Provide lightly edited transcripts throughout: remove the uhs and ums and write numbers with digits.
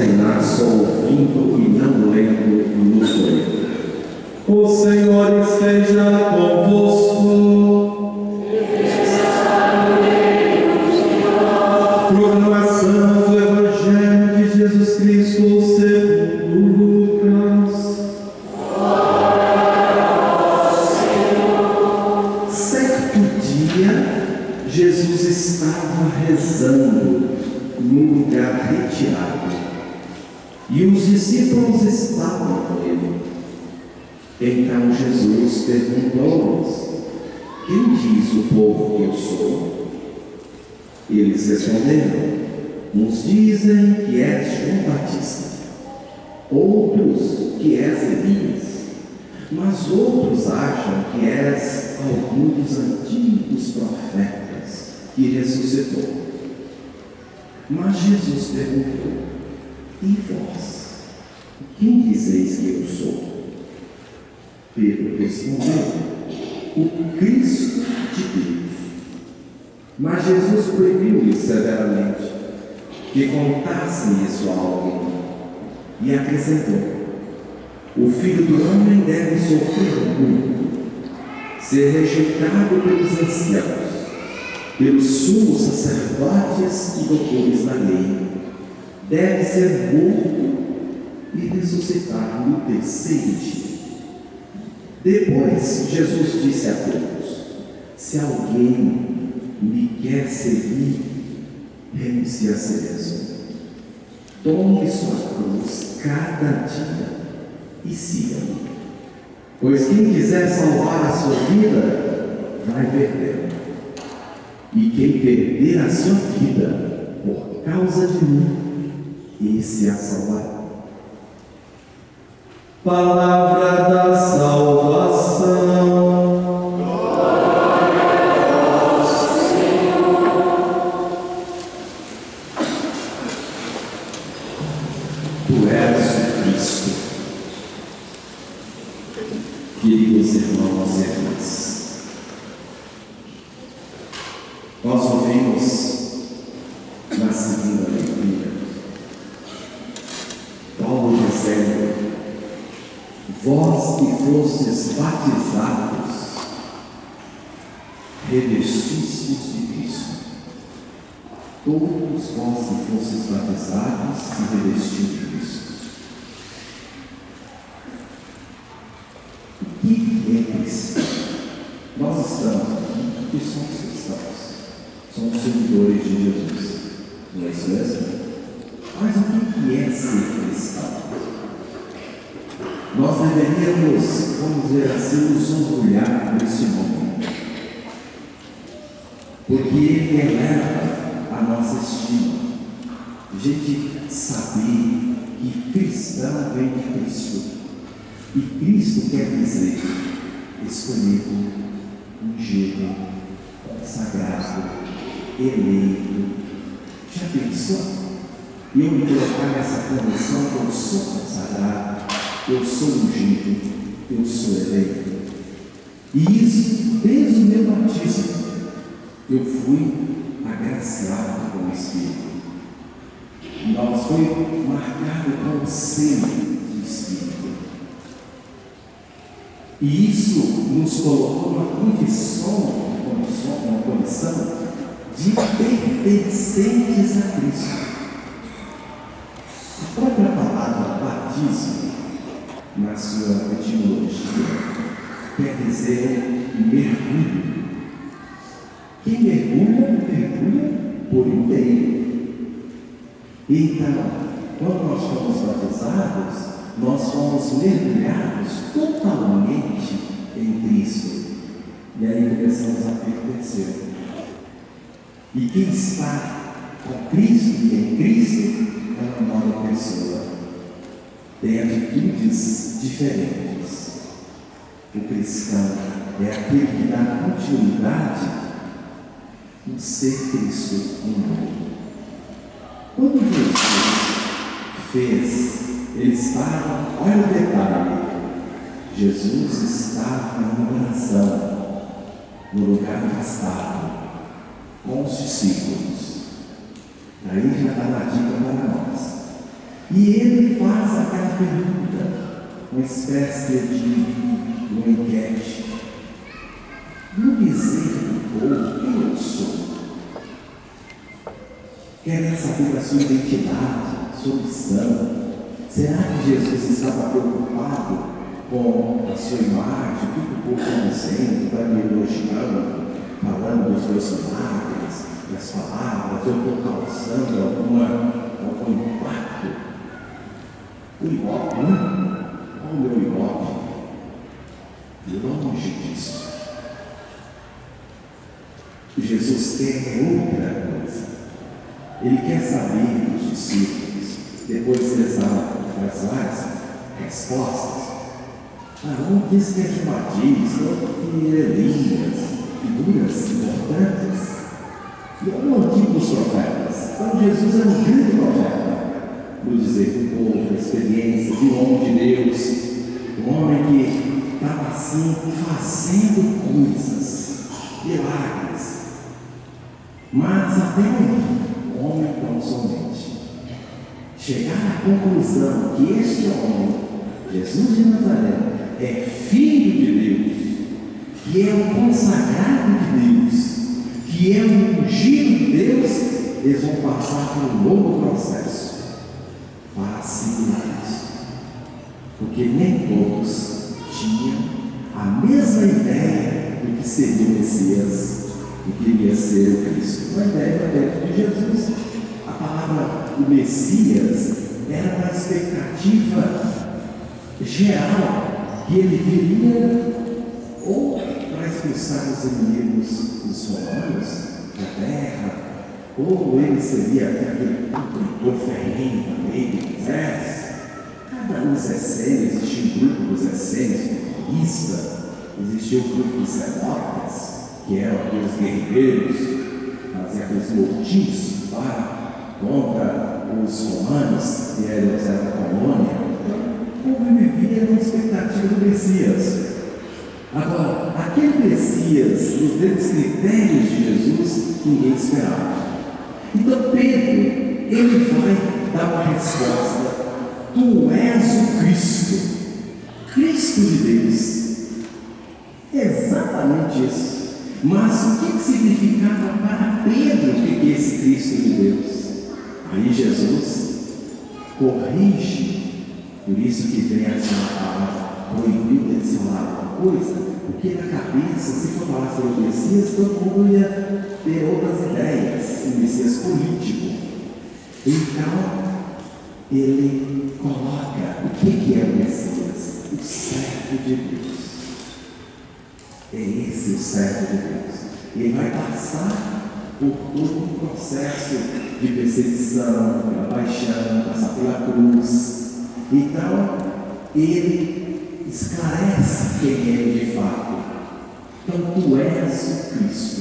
treinar só ouvindo e não lendo no folheto. O Senhor esteja convosco. Proclamação do Evangelho de Jesus Cristo segundo Lucas. Certo dia, Jesus estava rezando num lugar retirado e os discípulos estavam com ele. Então Jesus perguntou-lhes: quem diz o povo que eu sou? Eles responderam: uns dizem que és João Batista, outros que és Elias, mas outros acham que és algum dos antigos profetas que ressuscitou. Mas Jesus perguntou: e vós, quem dizeis que eu sou? Pedro respondeu: o Cristo de Deus. Mas Jesus proibiu-lhes severamente que contassem isso a alguém e acrescentou: o Filho do Homem deve sofrer muito, ser rejeitado pelos anciãos, pelos sumos sacerdotes e doutores da lei, deve ser morto e ressuscitar no terceiro dia. Depois Jesus disse a todos: se alguém me quer seguir, renuncie a si mesmo, tome sua cruz cada dia e siga-me. Pois quem quiser salvar a sua vida, vai perdê-la. E quem perder a sua vida por causa de mim, esse a salvará. Palavra da salvação. Glória a vós, Senhor. Tu és o Cristo. Queridos irmãos e irmãs, nós ouvimos na segunda leitura Paulo dizendo: vós que fostes batizados, revestistes de Cristo. Todos vós que fostes batizados se revestiu de Cristo. O que é Cristo? Nós estamos aqui porque somos cristãos, somos seguidores de Jesus, não é isso mesmo? Mas o que é ser cristão? Nós deveríamos, vamos dizer assim, nos orgulhar nesse momento, porque ele eleva a nossa estima. A gente saber que cristão vem de Cristo, e Cristo quer dizer escolhido, ungido, consagrado, eleito. Já pensou? E eu me colocar nessa condição que eu sou consagrado, eu sou ungido, eu sou eleito. E isso, desde o meu batismo, eu fui agraciado com o Espírito. Nós fui marcado com o selo do Espírito. E isso nos colocou numa condição de pertencentes a Cristo. A própria palavra batismo, na sua etimologia, quer dizer mergulho. Quem mergulha, mergulha por inteiro. Então, quando nós fomos batizados, nós fomos mergulhados totalmente em Cristo. E aí começamos a pertencer. E quem está com Cristo e em Cristo é uma nova pessoa. Tem atitudes diferentes. O cristão é aquele que dá continuidade no ser Cristo no mundo. Quando Jesus fez, ele estava, olha o detalhe, Jesus estava em oração, no lugar afastado, com os discípulos. Aí já dá uma dica para nós. E ele faz aquela pergunta, uma espécie de uma enquete. No dizer do povo, quem eu sou? Querem saber da sua identidade, sua missão. Será que Jesus estava preocupado com a sua imagem, o que o povo está dizendo, está me elogiando, falando dos meus milagres, das palavras, eu estou causando algum impacto? O Ibope, não? Olha o meu Ibope. Longe disso. Jesus quer outra coisa. Ele quer saber dos discípulos, depois de das várias respostas. Um diz que é João Batista, outro que é Elias, figuras importantes. E olha o antigo dos profetas. Então Jesus é um grande profeta, no dizer do povo, da experiência, de um homem de Deus, um homem que estava assim, fazendo coisas, milagres. Mas até aí, o homem tão somente chegar à conclusão que este homem, Jesus de Nazaré, é filho de Deus, que é um consagrado de Deus, que é um ungido de Deus, eles vão passar por um longo processo para assimilar isso, porque nem todos tinham a mesma ideia do que seria o Messias, do que iria ser o Cristo. A ideia de Jesus, a palavra do Messias era uma expectativa geral, que ele viria ou para expulsar os inimigos dos romanos da terra, ou ele seria aquele opositor ferrenho também do exército. Cada um dos essênios, existia um grupo dos essênios comunistas, existia o grupo dos zelotes, que eram aqueles guerreiros, faziam aqueles motins contra os romanos, que eram da colônia. O povo vivia na expectativa do Messias. Agora, aquele Messias, nos grandes critérios de Jesus, ninguém esperava. Então Pedro, ele vai dar uma resposta: tu és o Cristo, Cristo de Deus. Exatamente isso. Mas o que significava para Pedro o que é esse Cristo de Deus? Aí Jesus corrige. Por isso que vem essa palavra, proibiu de falar uma coisa, porque na cabeça, se for falar sobre o Messias, todo mundo ia ter outras ideias, o Messias político. Então, ele coloca o que é o Messias? O servo de Deus. É esse o servo de Deus. Ele vai passar por todo um processo de perseguição, pela paixão, passar pela cruz. Então, ele esclarece quem é ele de fato. Então, tu és o Cristo,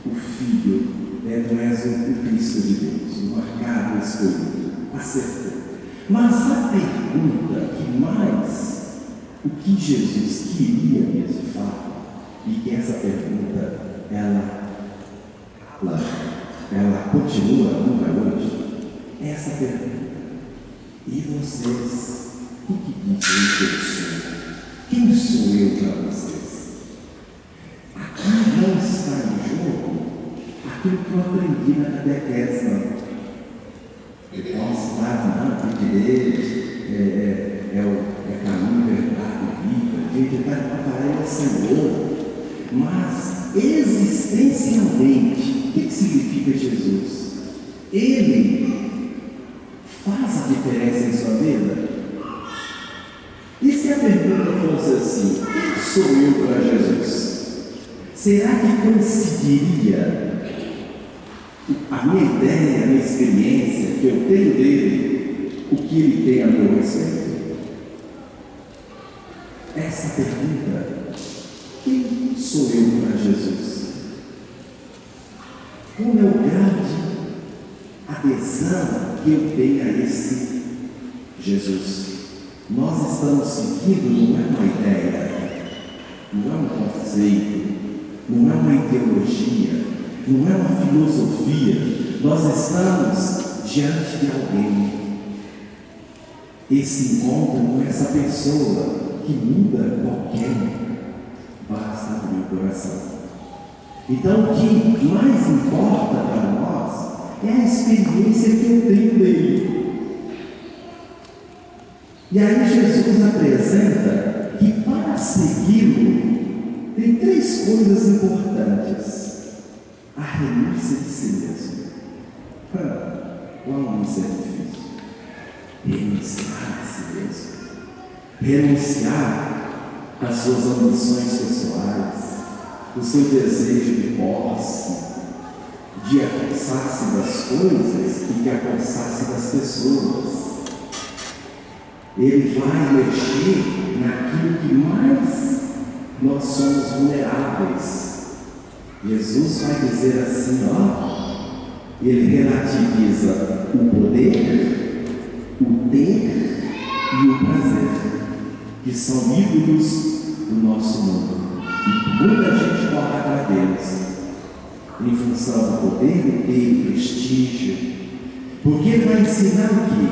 o Filho, tu és o Cristo de Deus, o marcado, escolhido, acertou. Mas a pergunta que mais, o que Jesus queria mesmo de fato, e que essa pergunta, ela continua nunca hoje, essa pergunta: e vocês, o que dizem que eu sou? Quem sou eu para vocês? Aqui não está em jogo aquilo que eu aprendi na catequese, não. Eu posso estar na igreja, é caminho, verdade, vida, a gente está para o Senhor. Mas, existencialmente, o que significa Jesus? Ele faz a diferença em sua vida? E se a pergunta fosse assim: quem sou eu para Jesus? Será que coincidiria a minha ideia, a minha experiência, que eu tenho dele, o que ele tem a meu respeito? Essa pergunta: quem sou eu para Jesus? Qual é o grau de adesão que eu tenho a esse Jesus? Nós estamos seguindo, não é uma ideia, não é um conceito, não é uma ideologia, não é uma filosofia. Nós estamos diante de alguém esse encontro com essa pessoa que muda qualquer um. Basta abrir o coração. Então, o que mais importa para nós é a experiência que eu tenho dele. E aí Jesus apresenta que para segui-lo tem 3 coisas importantes. A renúncia de si mesmo. Qual isso é difícil? Renunciar a si mesmo. Renunciar às suas ambições pessoais, o seu desejo de posse, de apossar-se das coisas e de apossar-se das pessoas. Ele vai mexer naquilo que mais nós somos vulneráveis. Jesus vai dizer assim, ele relativiza o poder, o ter e o prazer, que são ídolos do nosso mundo. E muita gente corre para Deus em função do poder, do ter, do prestígio, porque ele vai ensinar o quê?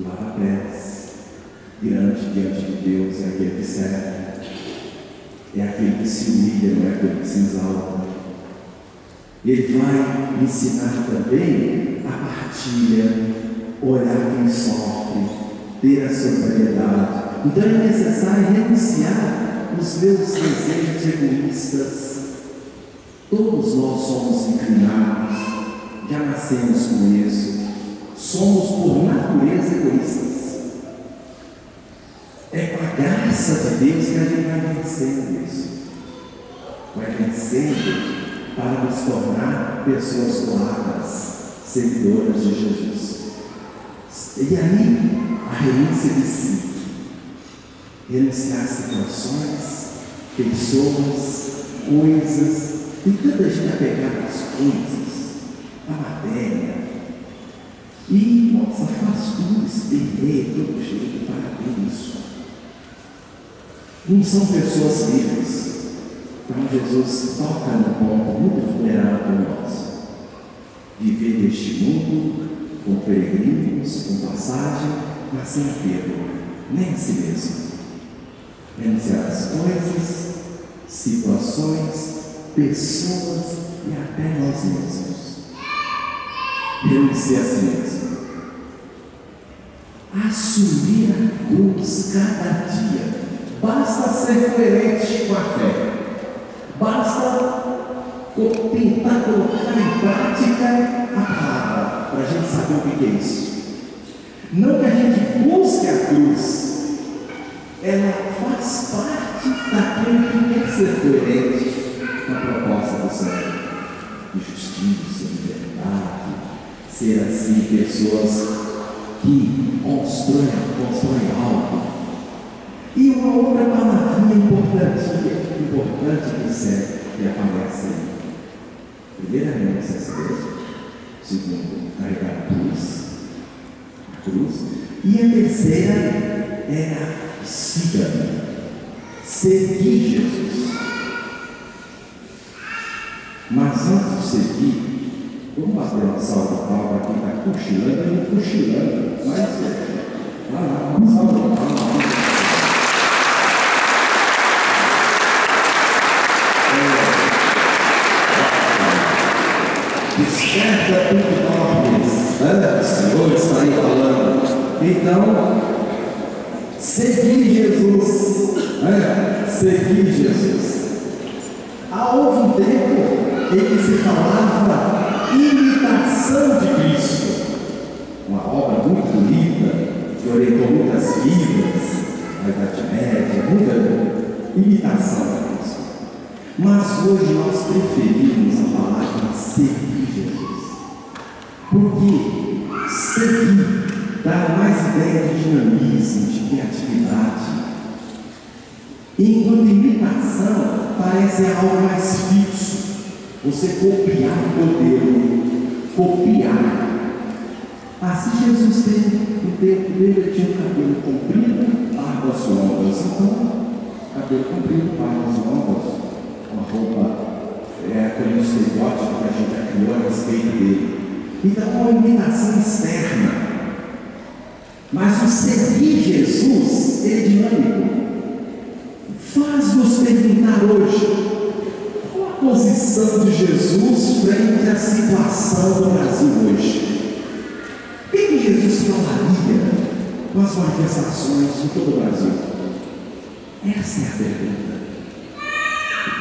Lava pés, diante de Deus é aquele que serve, é aquele que se humilha, não é aquele que se exalta. Ele vai ensinar também a partilha, olhar quem sofre, ter a solidariedade. Então é necessário renunciar os meus desejos egoístas. Todos nós somos inclinados, já nascemos com isso. Somos por natureza egoístas. É com a graça de Deus que a gente vai vencendo isso. Vai vencendo para nos tornar pessoas doadas, seguidoras de Jesus. E aí, a renúncia de si. Renunciar a situações, pessoas, coisas. Tem tanta gente apegada às coisas, à matéria. E, nossa, faz tudo, se perder, todo jeito, para isso. Não são pessoas livres. Então Jesus toca no ponto muito vulnerável nosso. Viver neste mundo com peregrinos, com passagem, mas sem apego, nem a si mesmo. Renunciar as coisas, situações, pessoas e até nós mesmos. Renunciar a si mesmo. Assumir a cruz cada dia. Basta ser coerente com a fé. Basta tentar colocar em prática a palavra, para a gente saber o que é isso. Não que a gente busque a cruz, ela faz parte daquilo que quer ser coerente com a proposta do Senhor. De justiça, de verdade, ser assim pessoas que constroem algo. E uma outra palavrinha importante que aparece aí. Primeiro, a renúncia a si mesmo. Segundo, carregar a cruz. E a terceira é a siga-me. Seguir Jesus. Mas antes de seguir, vamos bater uma salva de palmas aqui, está cochilando, mas vai lá, uma salva de palmas. Desperta tudo nobres, o Senhor está aí falando. Então, seguir Jesus, seguir Jesus. Houve um tempo em que se falava imitação de Cristo, uma obra muito bonita, que orientou muitas vidas, na Idade Média, muita imitação de Cristo. Mas hoje nós preferimos a palavra seguir Jesus. Porque seguir dá mais ideia de dinamismo, de criatividade. Enquanto imitação parece algo mais fixo. Você copiar o modelo, copiar. Assim Jesus teve no tempo dele, ele tinha o cabelo comprido, barbas longas. Então, cabelo comprido, barbas longas, uma roupa, aquele estereótipo que a gente criou a respeito dele. Então, uma imitação externa. Mas o seguir Jesus, ele é dinâmico. Faz-nos perguntar hoje, qual a posição de Jesus frente à situação do Brasil hoje? O que Jesus falaria com as manifestações de todo o Brasil? Essa é a pergunta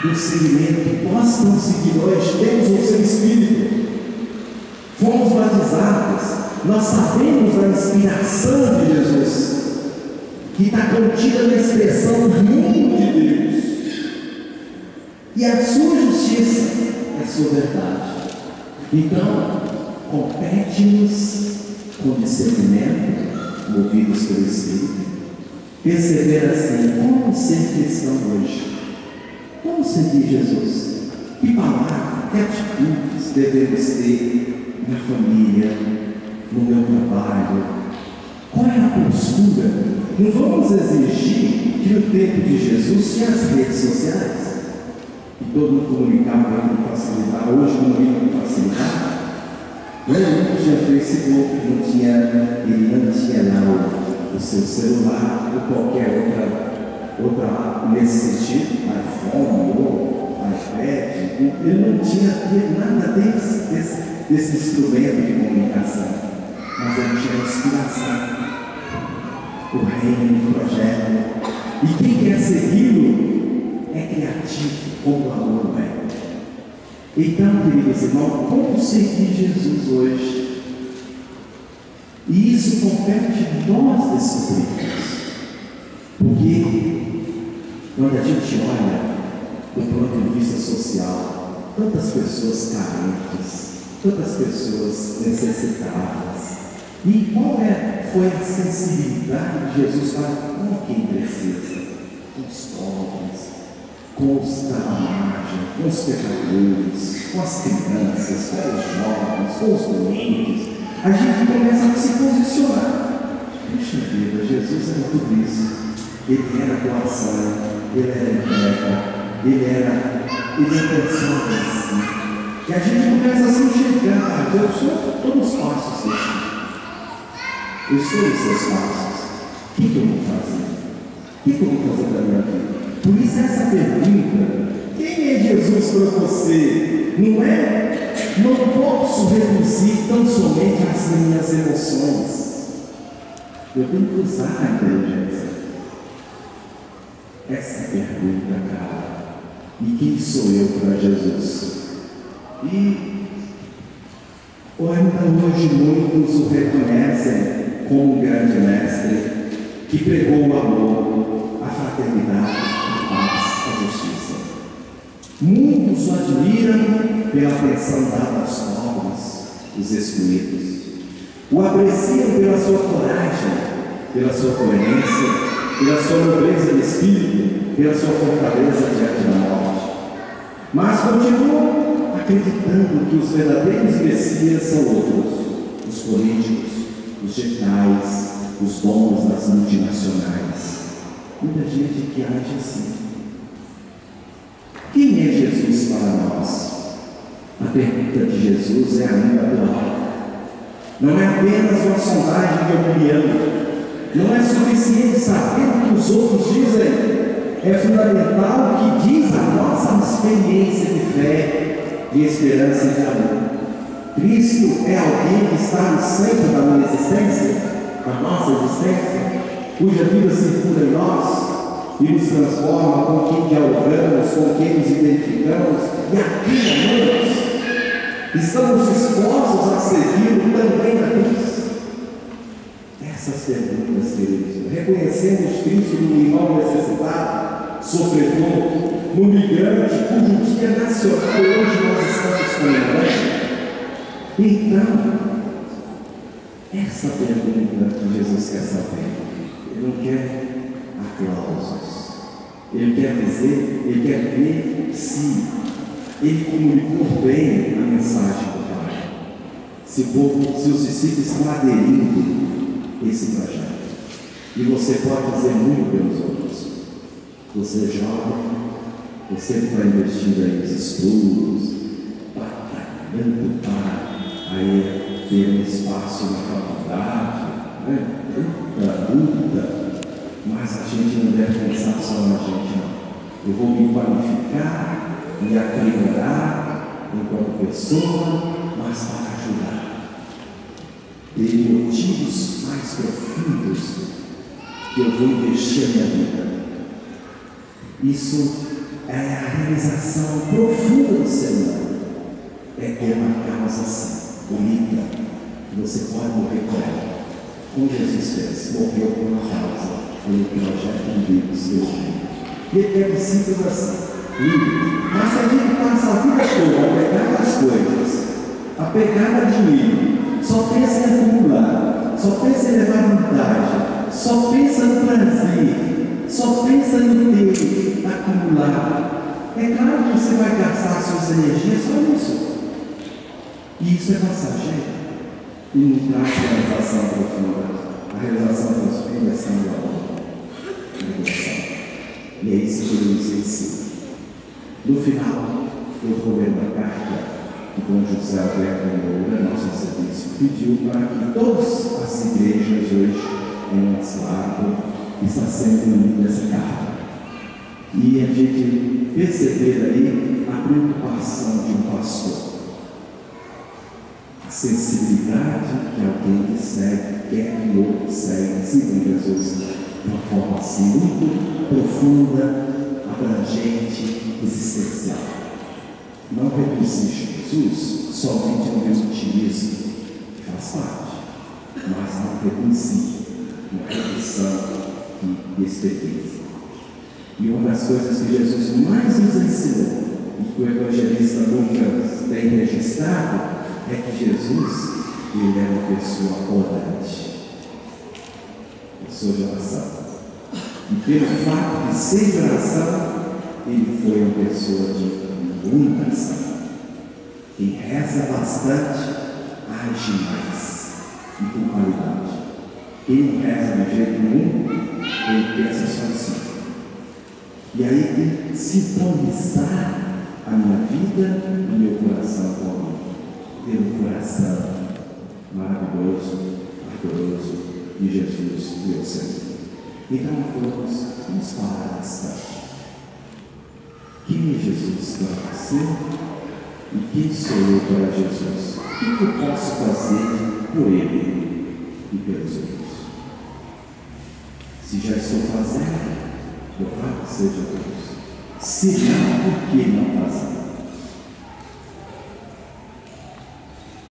do seguimento. Nós estamos seguindo hoje, temos o seu Espírito, fomos batizados, nós sabemos da inspiração de Jesus, que está contida na expressão reino de Deus, e a sua justiça é a sua verdade. Então, compete-nos com discernimento, movidos pelo Espírito, perceber assim, como ser cristão hoje, como seguir Jesus, que palavras, que atitudes devemos ter na família, no meu trabalho, qual é a postura? Não vamos exigir que no tempo de Jesus tinha as redes sociais, e todo mundo comunicava com facilidade. Hoje comunica com facilidade. Não tinha Facebook, ele não tinha lá o seu celular ou qualquer outra nesse sentido, iPhone ou iPad. Ele não tinha nada desse instrumento de comunicação, mas ele tinha inspiração, o reino, o projeto. E quem quer segui-lo é criativo, como o amor é. Então, queridos irmãos, como seguir Jesus hoje? E isso compete nós descobrirmos. Porque quando a gente olha do ponto de vista social, tantas pessoas carentes, tantas pessoas necessitadas, e qual foi a sensibilidade de Jesus para com quem precisa? Com os pobres, com os da margem, com os pecadores, com as crianças, com os jovens, com os doentes. A gente começa a se posicionar. Puxa vida, Jesus era tudo isso. Ele era doação, ele era entrega, ele era pessoa em si. E a gente começa a se enxergar, eu estou nos passos do Chico. Eu estou nos seus passos. O que eu vou fazer? O que eu vou fazer da minha vida? Por isso essa pergunta, quem é Jesus para você? Não posso reduzir tão somente as minhas emoções. Eu tenho que usar a inteligência. Essa é a pergunta, cara. E quem sou eu para Jesus? E ainda hoje muitos o reconhecem como um grande mestre que pregou o amor, a fraternidade, a paz, a justiça. Muitos o admiram pela atenção dada aos pobres, os excluídos. O apreciam pela sua coragem, pela sua coerência, pela sua nobreza de espírito, pela sua fortaleza diante da morte. Mas continuam acreditando que os verdadeiros Messias são outros, os políticos, os generais, os donos das multinacionais. Muita gente que age assim. Quem é Jesus para nós? A pergunta de Jesus é ainda atual. Não é apenas uma sondagem de opinião. Não é suficiente saber o que os outros dizem. É fundamental o que diz a nossa experiência de fé, de esperança e de amor. Cristo é alguém que está no centro da minha existência, da nossa existência, cuja vida circula em nós e nos transforma com quem dialogamos, com quem nos identificamos e a quem amamos. Estamos dispostos a segui-lo também na cruz? Essas perguntas, queridos, reconhecemos Cristo no irmão necessitado, sofredor, no migrante, cujo dia nacional hoje nós estamos comemorando. Então, essa pergunta que Jesus quer saber, ele não quer aplausos, ele quer dizer, ele quer ver se ele comunicou bem a mensagem do Pai, se os discípulos estão aderindo a esse projeto. E você pode fazer muito pelos outros. Você é jovem, você que está investindo aí nos estudos, batalhando para aí ter um espaço na faculdade, tanta luta, mas a gente não deve pensar só na gente, não. Eu vou me qualificar, me aprimorar enquanto pessoa, mas para ajudar. Tem motivos mais profundos que eu vou investir a minha vida. Isso é a realização profunda do ser humano. É ter uma causa assim, bonita, que você pode morrer com ela. Como Jesus fez, morreu por uma causa, pelo projeto de Deus, Deus. E ele é simples assim, livre. Mas se a gente passa a vida toda a pegar as coisas, a pegar a dinheiro, só pensa em acumular, só pensa em levar vantagem, só pensa no prazer, só pensa em ter, acumular. É claro que você vai gastar suas energias só nisso. E isso é passageiro. E não traz realização profunda. A realização profunda está no amor. E é isso que ele nos ensina. No final, eu vou ler uma carta que Dom José Alberto Moura, nosso serviço, pediu para que todas as igrejas hoje em nosso lado está sendo lida essa carta. E a gente perceber aí a preocupação de um pastor. A sensibilidade que alguém que segue, quer que outro segue, siga Jesus de uma forma assim muito profunda, abrangente, existencial. Não reduzir Jesus somente ao vitimismo, que faz parte, mas não reduzir uma redução e experiência. E uma das coisas que Jesus mais nos ensinou, e que o evangelista Lucas tem registrado, é que Jesus, ele é uma pessoa orante, pessoa de oração. E pelo fato de ser de oração, ele foi uma pessoa de muita ação. Quem reza bastante, age mais e com qualidade. Quem não reza de jeito nenhum, ele pensa só assim. E aí tem que sintonizar a minha vida e o meu coração com a minha. Ter um coração maravilhoso, ardoroso de Jesus, meu Senhor. Então vamos parar esta. Quem é Jesus para você? E quem sou eu para Jesus? O que eu posso fazer por Ele e pelos outros? Se já estou fazendo, louvado seja Deus. Se não, por que não fazer?